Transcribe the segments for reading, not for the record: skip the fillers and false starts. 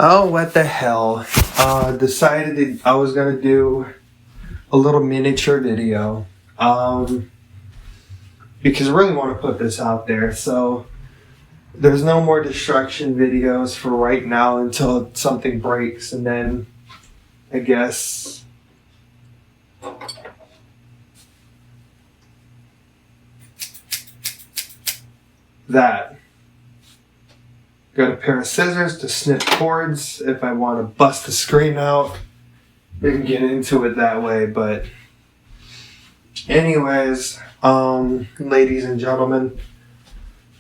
Oh, what the hell. Decided that I was gonna do a little miniature video. Because I really want to put this out there. So there's no more destruction videos for right now until something breaks, and then I guess that. Got a pair of scissors to snip cords if I want to bust the screen out. We can get into it that way, but anyways, ladies and gentlemen,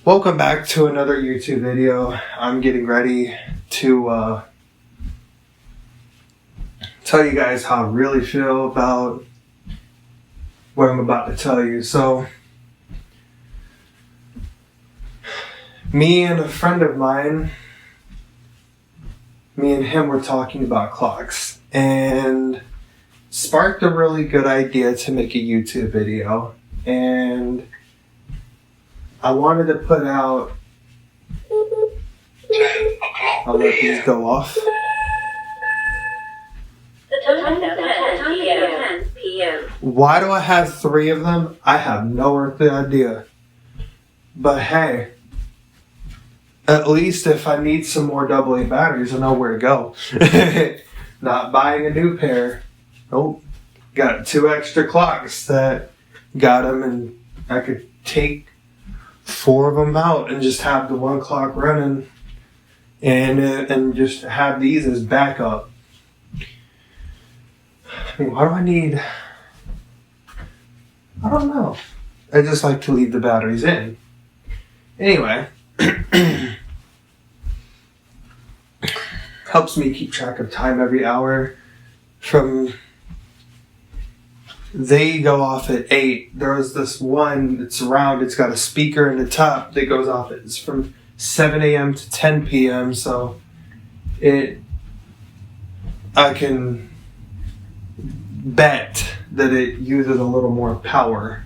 welcome back to another YouTube video. I'm getting ready to tell you guys how I really feel about what I'm about to tell you. So, me and a friend of mine, me and him were talking about clocks and sparked a really good idea to make a YouTube video. And I wanted to put out, I'll let these go off. The time now 10 p.m. Why do I have 3 of them? I have no earthly idea. But hey, at least if I need some more AA batteries, I know where to go. Not buying a new pair. Nope. Got 2 extra clocks that got them, and I could take 4 of them out and just have the 1 clock running, and just have these as backup. I mean, why do I need? I don't know. I just like to leave the batteries in. Anyway. Helps me keep track of time every hour. They go off at 8. There's this one that's round. It's got a speaker in the top that goes off. It's from 7 a.m. to 10 p.m. So I can bet that it uses a little more power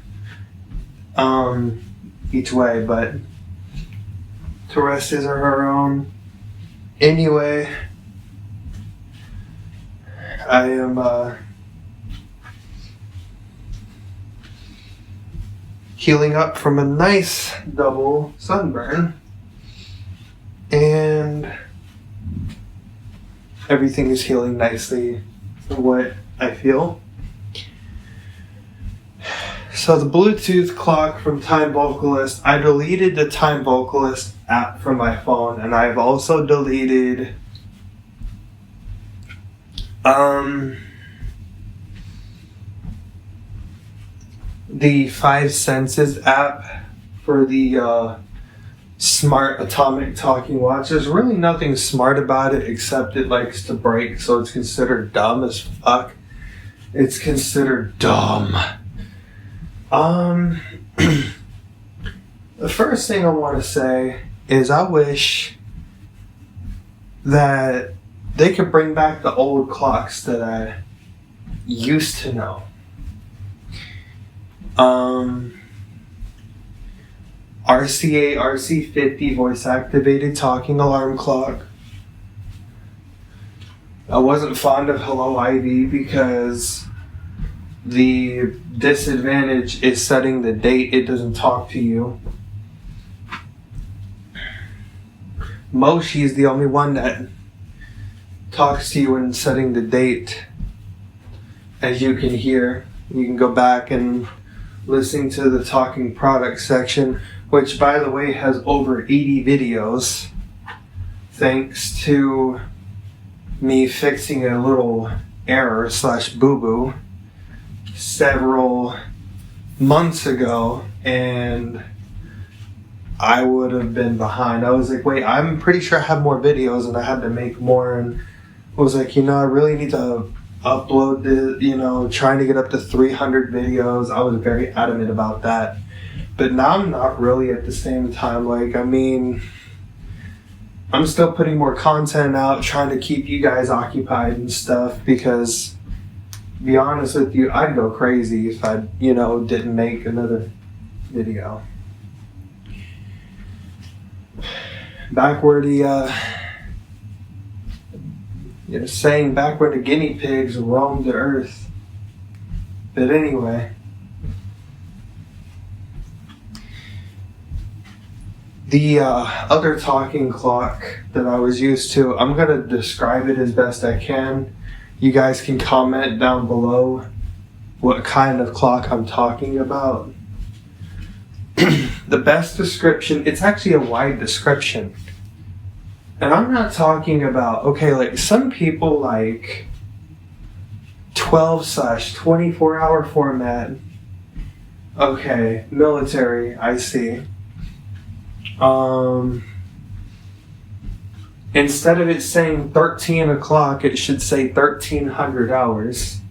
each way, but the rest is her own. Anyway, I am healing up from a nice double sunburn, and everything is healing nicely from what I feel. So the Bluetooth clock from Time Vocalist, I deleted the Time Vocalist app from my phone, and I've also deleted the 5 Senses app for the smart atomic talking watch. There's really nothing smart about it except it likes to break, so it's considered dumb as fuck. It's considered dumb. The first thing I want to say is I wish that they could bring back the old clocks that I used to know. RCA RC50 voice activated talking alarm clock. I wasn't fond of Hello Ivy because the disadvantage is setting the date. It doesn't talk to you. Moshi is the only one that talks to you when setting the date. As you can hear, you can go back and listen to the talking products section, which by the way has over 80 videos, thanks to me fixing a little error / boo-boo several months ago, and I would have been behind. I was like, wait, I'm pretty sure I have more videos, and I had to make more, and I was like, I really need to upload the, trying to get up to 300 videos. I was very adamant about that. But now I'm not really at the same time. I'm still putting more content out, trying to keep you guys occupied and stuff, because, to be honest with you, I'd go crazy if I, didn't make another video. Back where the saying back when the guinea pigs roamed the earth. But anyway, the other talking clock that I was used to, I'm going to describe it as best I can. You guys can comment down below what kind of clock I'm talking about. The best description, it's actually a wide description. And I'm not talking about, okay, like some people like 12/24 hour format. Okay, military, I see. Instead of it saying 13 o'clock, it should say 1300 hours.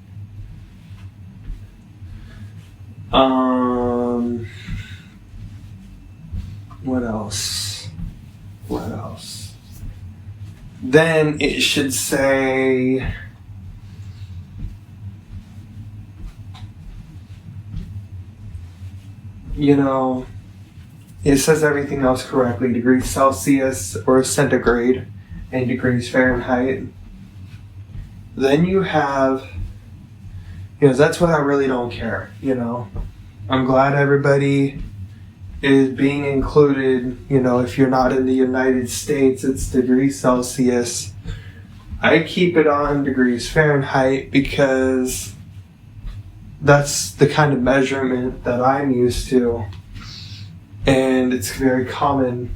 What else? What else? Then it should say, it says everything else correctly, degrees Celsius or centigrade and degrees Fahrenheit. Then you have, that's what I really don't care, I'm glad everybody is being included. If you're not in the United States, it's degrees Celsius. I keep it on degrees Fahrenheit because that's the kind of measurement that I'm used to. And it's very common.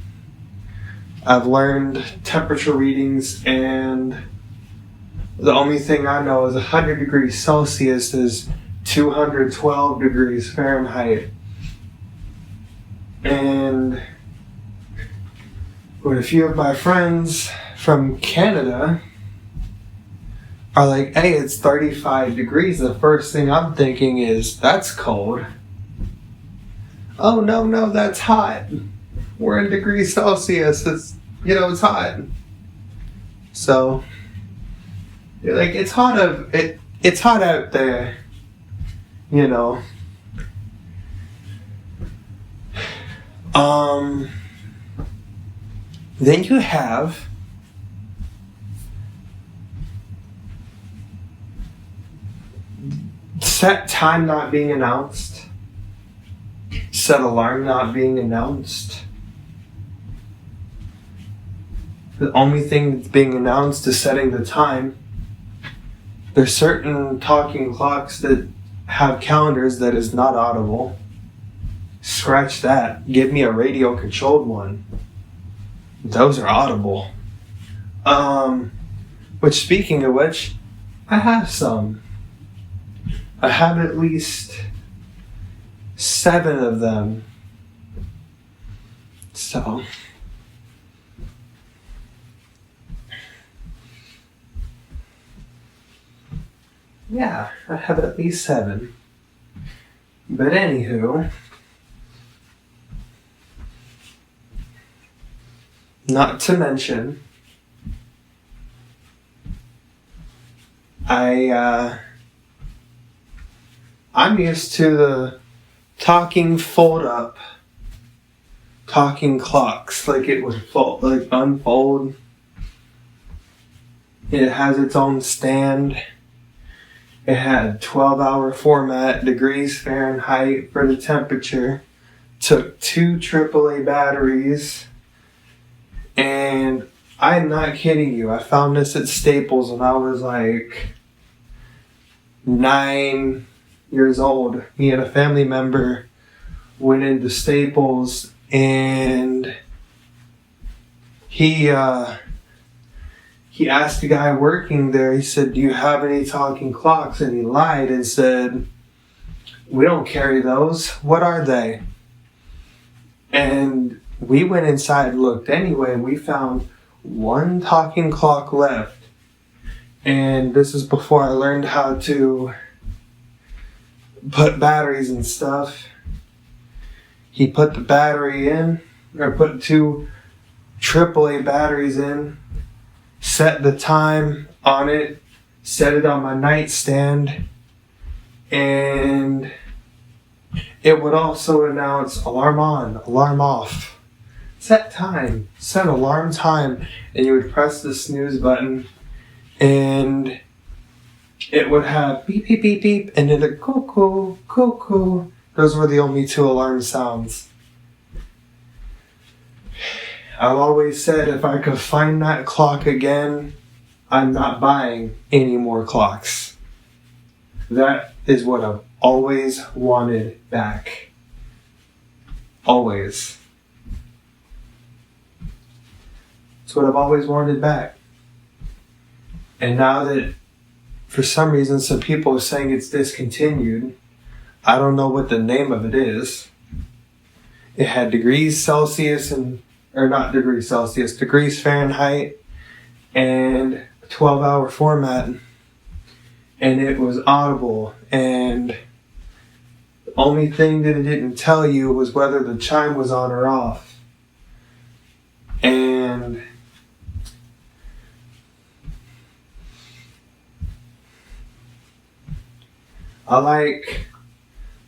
I've learned temperature readings, and the only thing I know is 100 degrees Celsius is 212 degrees Fahrenheit. And when a few of my friends from Canada are like, hey, it's 35 degrees, the first thing I'm thinking is, that's cold. Oh, no, that's hot. We're in degrees Celsius. It's hot. So, you're like, it's hot out there, Then you have set time not being announced, set alarm not being announced. The only thing that's being announced is setting the time. There's certain talking clocks that have calendars that is not audible. Scratch that. Give me a radio controlled one. Those are audible. Which, speaking of which, I have some. I have at least 7 of them. So, yeah, I have at least 7. But anywho, not to mention, I'm used to the talking fold up, talking clocks, like it would fold, like unfold. It has its own stand. It had 12-hour format, degrees Fahrenheit for the temperature. Took 2 AAA batteries. And I'm not kidding you. I found this at Staples when I was like 9 years old. Me and a family member went into Staples, and he asked the guy working there, he said, do you have any talking clocks? And he lied and said, we don't carry those. What are they? And we went inside and looked anyway, and we found 1 talking clock left. And this is before I learned how to put batteries and stuff. He put the battery in, or put 2 AAA batteries in, set the time on it, set it on my nightstand, and it would also announce alarm on, alarm off. Set time, set alarm time, and you would press the snooze button, and it would have beep, beep, beep, beep, and then a cuckoo, cuckoo. Those were the only two alarm sounds. I've always said if I could find that clock again, I'm not buying any more clocks. That is what I've always wanted back. Always. It's what I've always wanted back. And now that for some reason some people are saying it's discontinued, I don't know what the name of it is. It had degrees Celsius degrees Fahrenheit and 12-hour format. And it was audible, and the only thing that it didn't tell you was whether the chime was on or off. And I like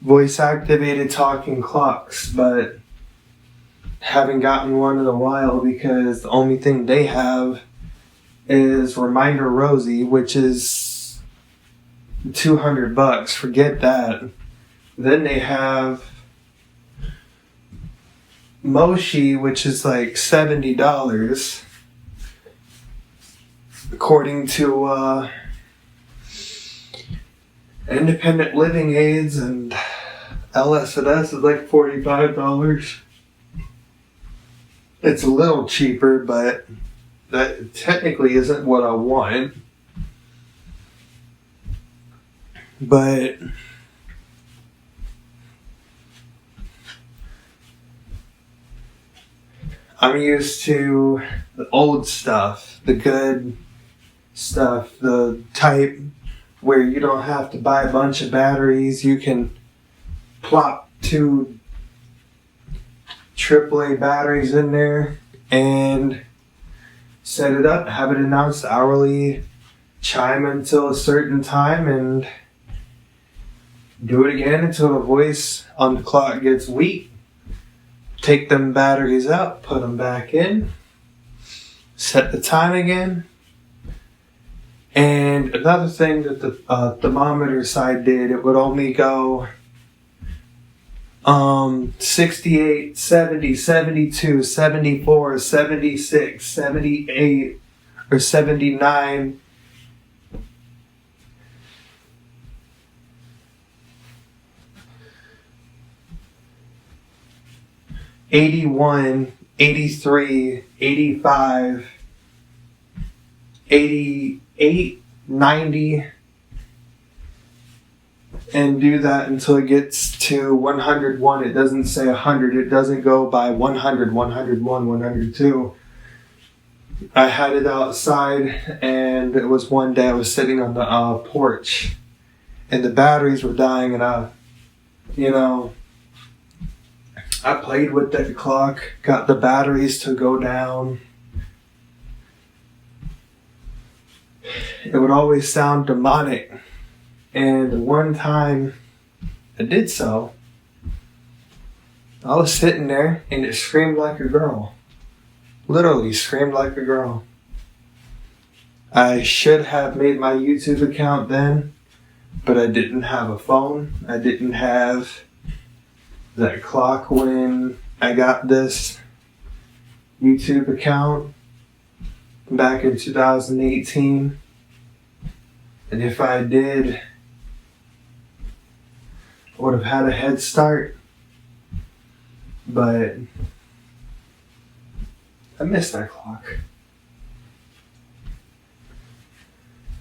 voice-activated talking clocks, but haven't gotten one in a while because the only thing they have is Reminder Rosie, which is $200. Forget that. Then they have Moshi, which is like $70, according to Independent Living Aids, and LS&S is like $45. It's a little cheaper, but that technically isn't what I want. But I'm used to the old stuff, the good stuff, the type where you don't have to buy a bunch of batteries. You can plop 2 AAA batteries in there and set it up, have it announced hourly, chime until a certain time, and do it again until the voice on the clock gets weak. Take them batteries out, put them back in, set the time again. And another thing that the thermometer side did, it would only go 68, 70, 72, 74, 76, 78, or 79. 81, 83, 85, 88, 90, and do that until it gets to 101. It doesn't say 100. It doesn't go by 100, 101, 102. I had it outside, and it was one day I was sitting on the porch, and the batteries were dying, and I played with that clock, got the batteries to go down. It would always sound demonic. And one time I did so, I was sitting there and it screamed like a girl. Literally screamed like a girl. I should have made my YouTube account then, but I didn't have a phone. I didn't have that clock when I got this YouTube account back in 2018. And if I did, I would have had a head start. But I miss that clock.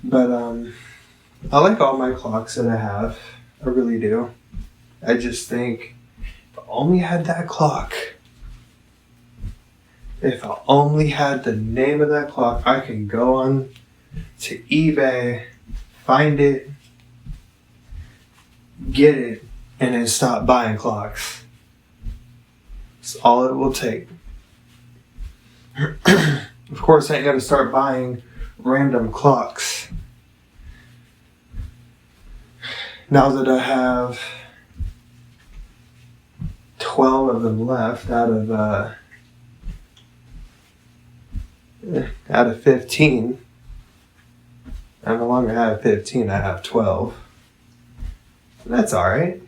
But I like all my clocks that I have. I really do. I just think if I only had that clock, if I only had the name of that clock, I can go on to eBay, find it, get it, and then stop buying clocks. It's all it will take. Of course, I ain't gonna start buying random clocks. Now that I have 12 of them left out of 15, I no longer have 15, I have 12. That's alright.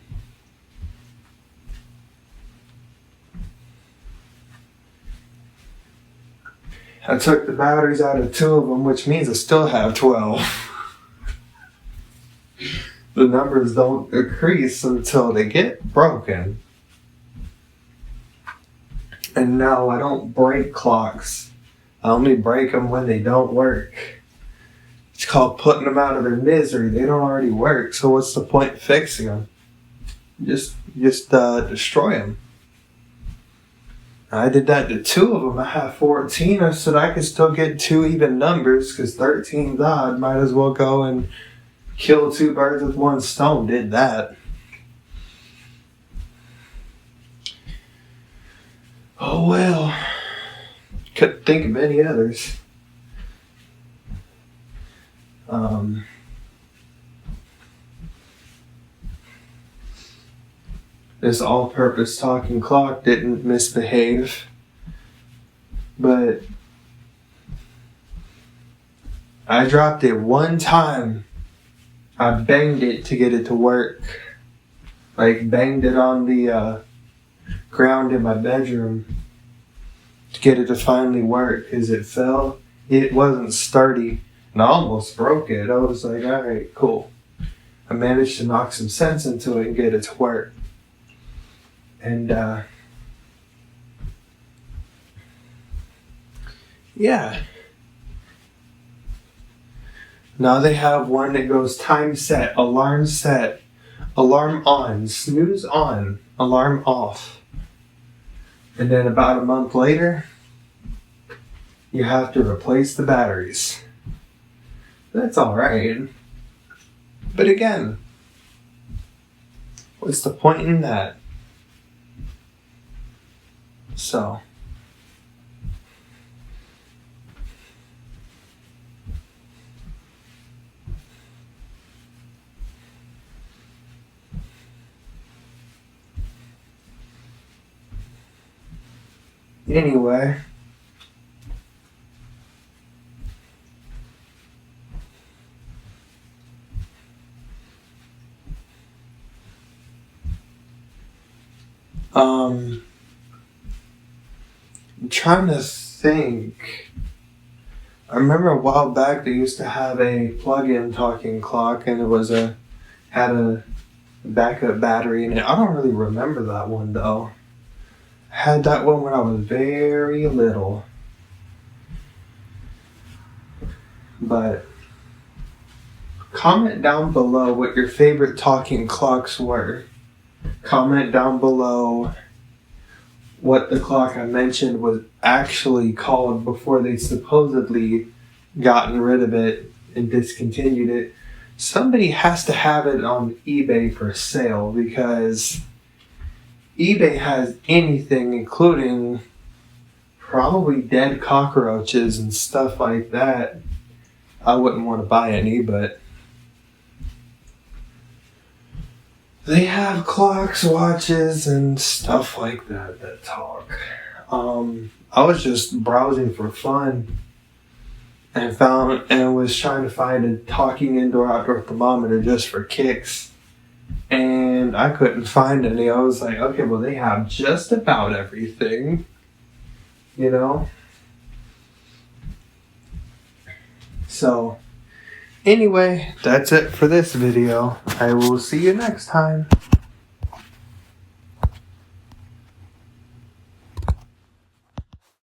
I took the batteries out of 2 of them, which means I still have 12. The numbers don't increase until they get broken. And no, I don't break clocks. I only break them when they don't work. It's called putting them out of their misery. They don't already work, so what's the point fixing them? Just destroy them. I did that to 2 of them. I have 14. I said I could still get 2 even numbers because 13's odd. Might as well go and kill 2 birds with 1 stone. Did that. Oh well. Couldn't think of any others. This all-purpose talking clock didn't misbehave, but I dropped it 1 time. I banged it to get it to work. Like banged it on the ground in my bedroom to get it to finally work. As it fell, it wasn't sturdy, and I almost broke it. I was like, alright, cool. I managed to knock some sense into it and get it to work. And yeah. Now they have one that goes time set, alarm on, snooze on, alarm off. And then about a month later, you have to replace the batteries. That's alright. But again, what's the point in that? So, anyway, I'm trying to think. I remember a while back they used to have a plug-in talking clock, and it had a backup battery in it. I don't really remember that one though. I had that one when I was very little. But comment down below what your favorite talking clocks were. Comment down below what the clock I mentioned was actually called before they supposedly gotten rid of it and discontinued it. Somebody has to have it on eBay for sale because eBay has anything, including probably dead cockroaches and stuff like that. I wouldn't want to buy any, but they have clocks, watches, and stuff like that talk. I was just browsing for fun and was trying to find a talking indoor-outdoor thermometer just for kicks. And I couldn't find any. I was like, okay, well, they have just about everything, you know? So, anyway, that's it for this video. I will see you next time.